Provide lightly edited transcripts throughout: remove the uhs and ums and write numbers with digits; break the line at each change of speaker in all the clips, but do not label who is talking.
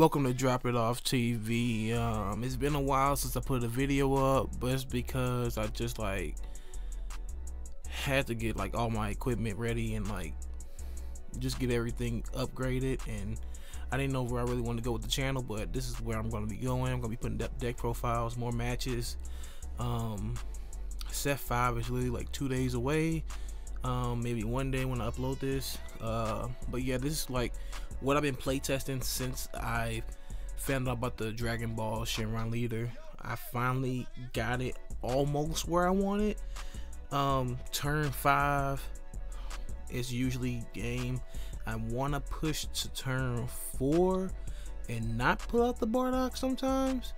Welcome to Drop It Off TV. It's been a while since I put a video up, but it's because I just had to get all my equipment ready and just get everything upgraded, and I didn't know where I really wanted to go with the channel, but this is where I'm going to be going. I'm going to be putting up deck profiles, more matches. Set 5 is really 2 days away, maybe one day when I upload this, but yeah, this is what I've been playtesting since I found out about the Dragon Ball Shenron Leader. I finally got it almost where I want it. Turn 5 is usually game. I want to push to turn 4 and not pull out the Bardock sometimes,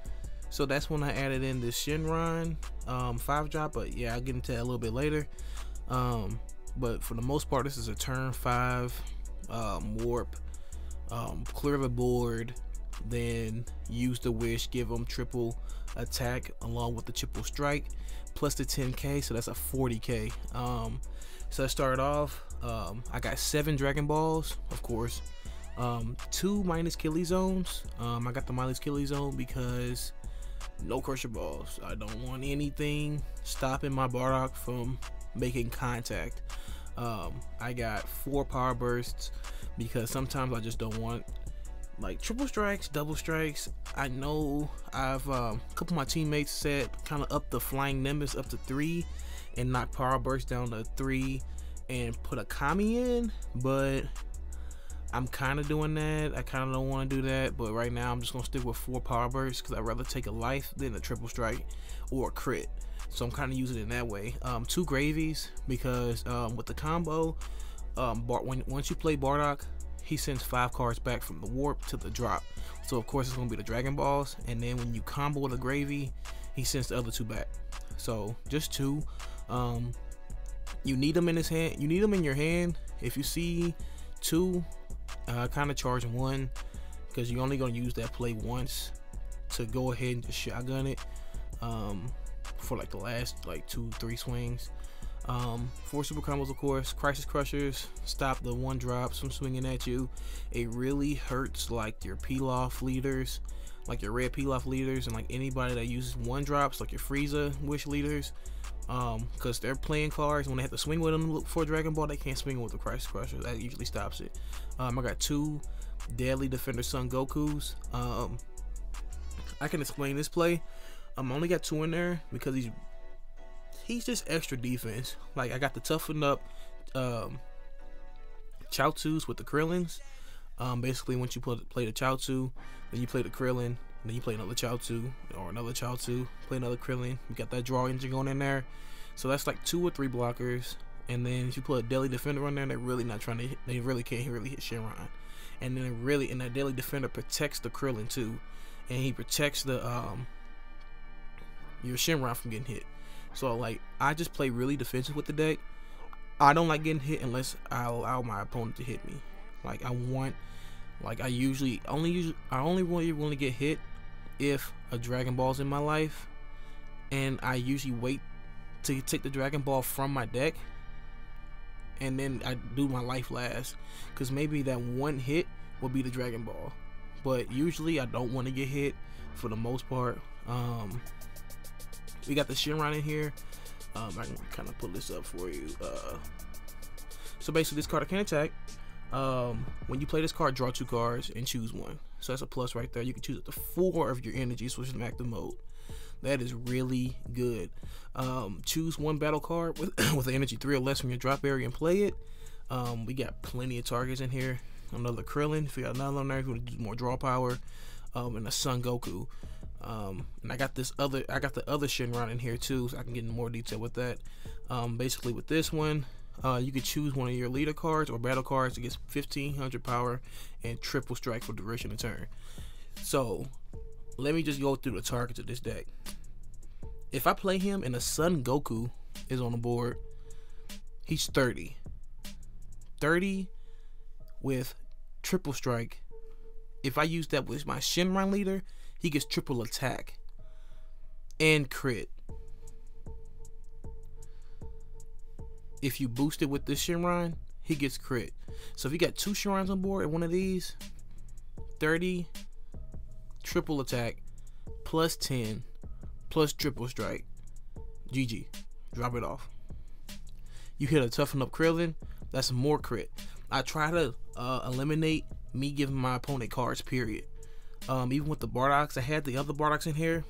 so that's when I added in the Shenron 5 drop, but yeah, I'll get into that a little bit later. But for the most part, this is a turn 5 warp. Clear the board, then use the wish, give them triple attack along with the triple strike plus the 10k, so that's a 40k. So I started off, I got 7 Dragon Balls, of course, 2 minus Killy zones. I got the minus Killy zone because no crusher balls. I don't want anything stopping my Bardock from making contact. I got 4 power bursts because sometimes I just don't want triple strikes, double strikes. I know I've a couple of my teammates said kind of up the flying Nimbus up to 3 and knock power burst down to 3 and put a Kami in, but I'm kind of doing that. I kind of don't want to do that, but right now I'm just gonna stick with 4 power bursts because I'd rather take a life than a triple strike or a crit, so I'm kind of using it in that way. 2 gravies because with the combo, once you play Bardock, he sends 5 cards back from the warp to the drop, so of course it's gonna be the Dragon Balls, and then when you combo with a gravy, he sends the other 2 back. So just 2. You need them in his hand, you need them in your hand. If you see 2, kind of charge 1 because you're only gonna use that play once to go ahead and just shotgun it for the last 2-3 swings. 4 super combos, of course. Crisis Crushers stop the 1 drops from swinging at you. It really hurts your peel-off leaders, your red peel-off leaders, and anybody that uses 1 drops, your Frieza wish leaders, because they're playing cards. When they have to swing with them for Dragon Ball, they can't swing with the Crisis Crusher. That usually stops it. I got 2 Deadly Defender Son Gokus. I can explain this play. I only got 2 in there because he's just extra defense. I got the toughen up Chaozus with the Krillins. Basically, once you play the Chaozu, then you play the Krillin, then you play another Chaozu or another Chaozu, play another Krillin. You got that draw engine going in there, so that's 2 or 3 blockers. And then if you put a Deadly Defender on there, they're really not trying to hit, they really can't really hit Shenron. And then that Deadly Defender protects the Krillin too, and he protects the your Shenron from getting hit. So I just play really defensive with the deck. I don't like getting hit unless I allow my opponent to hit me. I only really want to get hit if a Dragon Ball's in my life, and I usually wait to take the Dragon Ball from my deck, and then I do my life last, because maybe that 1 hit will be the Dragon Ball. But usually I don't want to get hit for the most part. We got the Shenron in here. I can kind of pull this up for you. So basically, this card can attack. When you play this card, draw 2 cards and choose 1. So that's a plus right there. You can choose up to 4 of your energies, which is an active mode. That is really good. Choose 1 battle card with an energy 3 or less from your drop area and play it. We got plenty of targets in here. Another Krillin. If you got another on there, you want to do more draw power. And a Son Goku. And I got the other Shenron in here too, so I can get into more detail with that. Basically, with this one, you can choose one of your leader cards or battle cards to get 1500 power and triple strike for duration of turn. So let me just go through the targets of this deck. If I play him and a Son Goku is on the board, he's 30 with triple strike. If I use that with my Shenron leader, he gets triple attack and crit. If you boost it with this Shenron, he gets crit. So if you got 2 Shenrons on board and one of these, 30 triple attack, plus 10, plus triple strike. GG. Drop it off. You hit a toughen up Krillin, that's more crit. I try to eliminate me giving my opponent cards, period. Even with the Bardocks, I had the other Bardocks in here,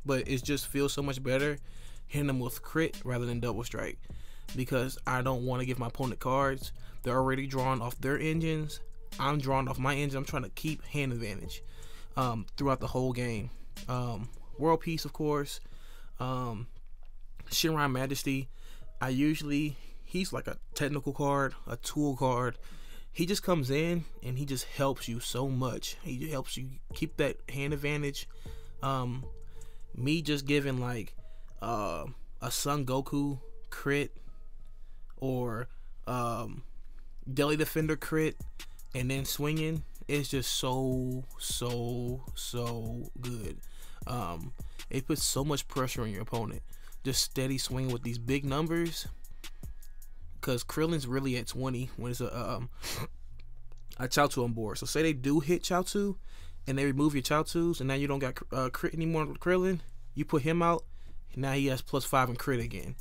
but it just feels so much better hitting them with crit rather than double strike, because I don't want to give my opponent cards. They're already drawn off their engines. I'm drawn off my engine. I'm trying to keep hand advantage throughout the whole game. World Peace, of course. Shenron Majesty. He's like a technical card, a tool card. He just comes in and he just helps you so much. He helps you keep that hand advantage. Me just giving like a Son Goku crit or Deli Defender crit and then swinging, it's just so good. It puts so much pressure on your opponent. Just steady swing with these big numbers, because Krillin's really at 20 when it's a Chaozu on board. So say they do hit Chaozu and they remove your Chaozus, and now you don't got crit anymore with Krillin. You put him out, now he has +5 in crit again.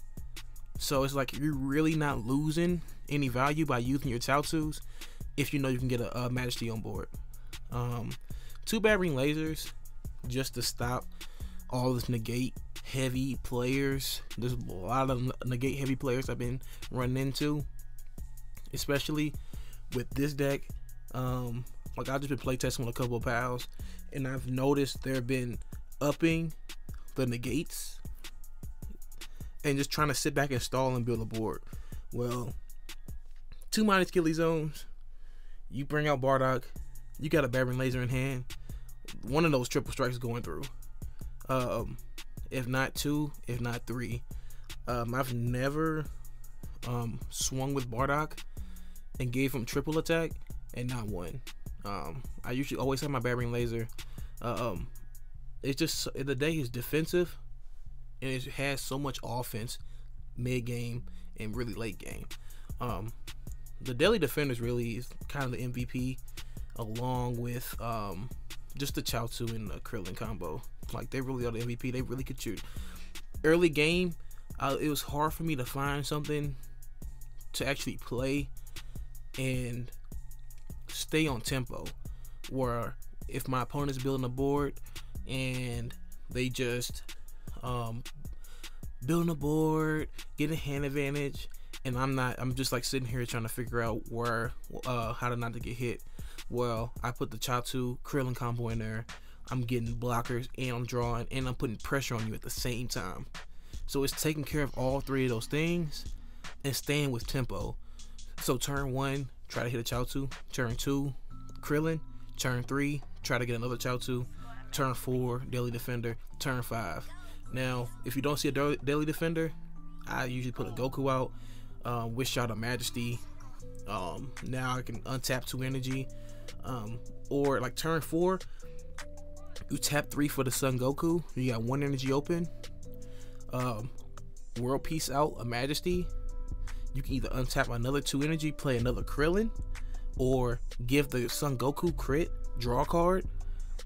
So it's like you're really not losing any value by using your Chaozus if you know you can get a Majesty on board. 2 Battering Lasers just to stop all this negate heavy players. There's a lot of negate heavy players I've been running into, especially with this deck. Like I've just been playtesting with a couple of pals, and I've noticed they've been upping the negates and just trying to sit back and stall and build a board. Well, 2 minus Skilly Zones, you bring out Bardock, you got a Battering Laser in hand, one of those triple strikes going through. If not 2, if not 3. I've never swung with Bardock and gave him triple attack and not one. I usually always have my Battering Laser. It's just the day is defensive and it has so much offense mid game and really late game. The Daily Defenders really is kind of the MVP, along with just the Chaozu and the Krillin combo. Like, they really are the MVP. They really could shoot. Early game, it was hard for me to find something to actually play and stay on tempo, where if my opponent's building a board and they just building a board, getting hand advantage, and I'm just like sitting here trying to figure out where how to not to get hit. Well, I put the Chaozu Krillin combo in there. I'm getting blockers and I'm drawing and I'm putting pressure on you at the same time. So it's taking care of all 3 of those things and staying with tempo. So turn 1, try to hit a Chaozu. Turn 2, Krillin. Turn 3, try to get another Chaozu. Turn 4, Daily Defender. Turn 5. Now, if you don't see a Daily Defender, I usually put a Goku out. Wish out a Majesty. Now I can untap 2 energy. Or like turn 4, you tap 3 for the Son Goku. You got 1 energy open. World Peace out a Majesty. You can either untap another 2 energy, play another Krillin, or give the Son Goku crit, draw a card.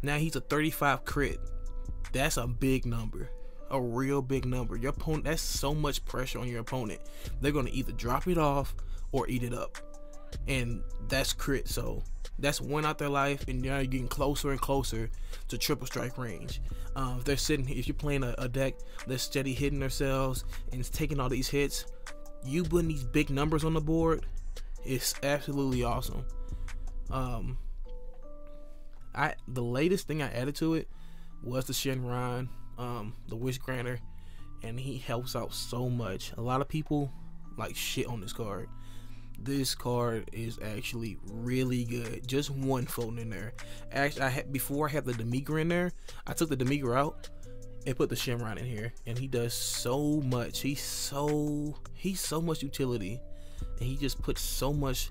Now he's a 35 crit. That's a big number, a real big number. Your opponent, that's so much pressure on your opponent. They're gonna either drop it off or eat it up, and that's crit. So that's 1 out their life, and now you're getting closer and closer to triple strike range. If they're sitting, if you're playing a deck that's steady hitting themselves and it's taking all these hits, you putting these big numbers on the board, it's absolutely awesome. The latest thing I added to it was the Shenron, the Wish Granter, and he helps out so much. A lot of people like shit on this card. This card is actually really good. Just 1 floating in there. Actually, before I had the Demigra in there, I took the Demigra out and put the Shenron in here, and he does so much. He's so much utility, and he just puts so much.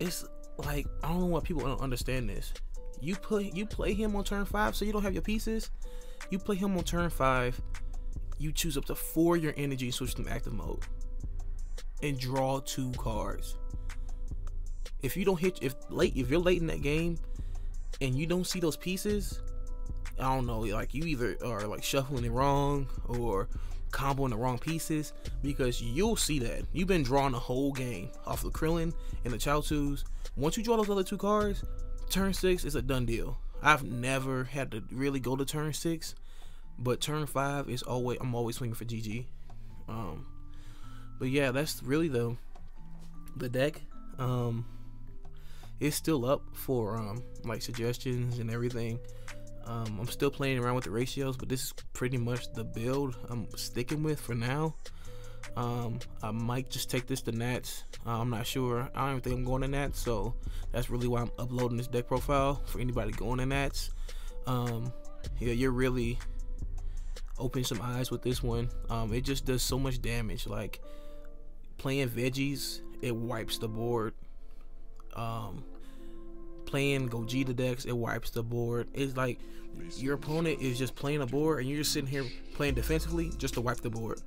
It's like, I don't know why people don't understand this. You play him on turn 5, so you don't have your pieces. You play him on turn 5. You choose up to 4 your energy and switch them active mode, and draw 2 cards. If you don't hit, if you're late in that game and you don't see those pieces, I don't know, like you either are like shuffling it wrong or comboing the wrong pieces, because you'll see that you've been drawing the whole game off the Krillin and the Chaozus. Once you draw those other 2 cards, turn 6 is a done deal. I've never had to really go to turn 6, but turn 5 is always, I'm always swinging for GG. But yeah, that's really the deck. It's still up for like suggestions and everything. I'm still playing around with the ratios, but this is pretty much the build I'm sticking with for now. I might just take this to Nats. I'm not sure. I don't even think I'm going to Nats, so that's really why I'm uploading this deck profile for anybody going to Nats. Yeah, you're really opening some eyes with this one. It just does so much damage. Like playing veggies, it wipes the board. Playing Gogeta decks, it wipes the board. It's like your opponent is just playing a board and you're just sitting here playing defensively just to wipe the board.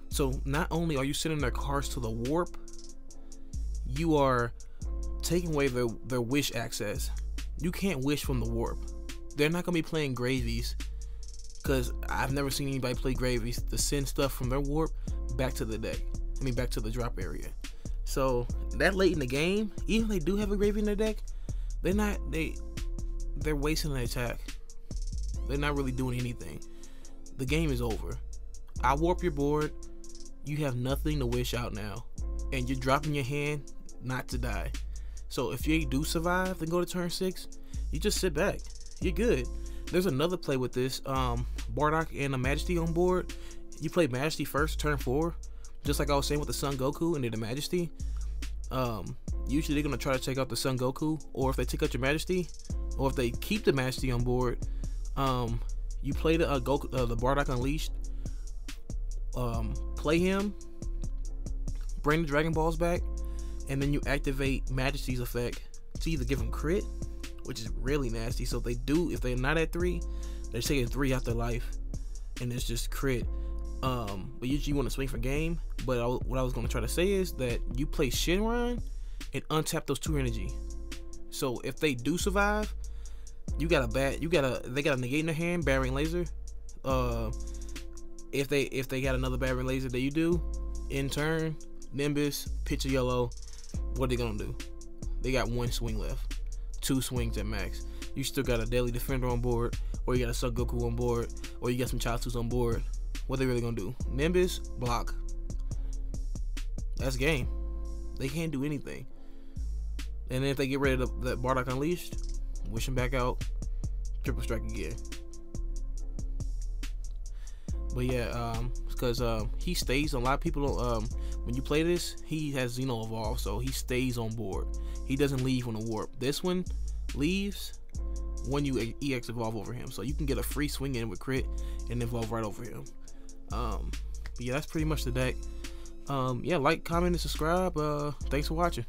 So not only are you sending their cards to the warp, you are taking away their wish access. You can't wish from the warp. They're not gonna be playing gravies, because I've never seen anybody play gravies to send stuff from their warp back to the deck. I mean back to the drop area. So that late in the game, even if they do have a gravy in their deck, they're wasting an attack. They're not really doing anything. The game is over. I warp your board. You have nothing to wish out now, and you're dropping your hand not to die. So if you do survive and go to turn 6, you just sit back. You're good. There's another play with this. Bardock and a Majesty on board. You play Majesty first, turn 4, just like I was saying with the Son Goku and then the Majesty. Usually they're gonna try to take out the Son Goku, or if they take out your Majesty, or if they keep the Majesty on board, you play the Bardock Unleashed. Play him, bring the Dragon Balls back, and then you activate Majesty's effect to either give them crit, which is really nasty. So if they're not at 3, they're taking 3 out their life, and it's just crit. But usually you want to swing for game. But what I was going to try to say is that you play Shenron and untap those 2 energy. So if they do survive, they got a negate in their hand, Battering Laser. If they got another Battering Laser that you do in turn, Nimbus, pitch a yellow, what are they gonna do? They got 1 swing left, 2 swings at max. You still got a Deadly Defender on board, or you got a Son Goku on board, or you got some Chaozus on board. What are they really gonna do? Nimbus, block. That's game. They can't do anything. And then if they get rid of that Bardock Unleashed, wish him back out, triple strike again. But yeah, because he stays. A lot of people when you play this, he has Xeno Evolve, so he stays on board. He doesn't leave on a warp. This one leaves when you EX Evolve over him, so you can get a free swing in with crit and evolve right over him. But yeah, that's pretty much the deck. Yeah, like, comment, and subscribe. Thanks for watching.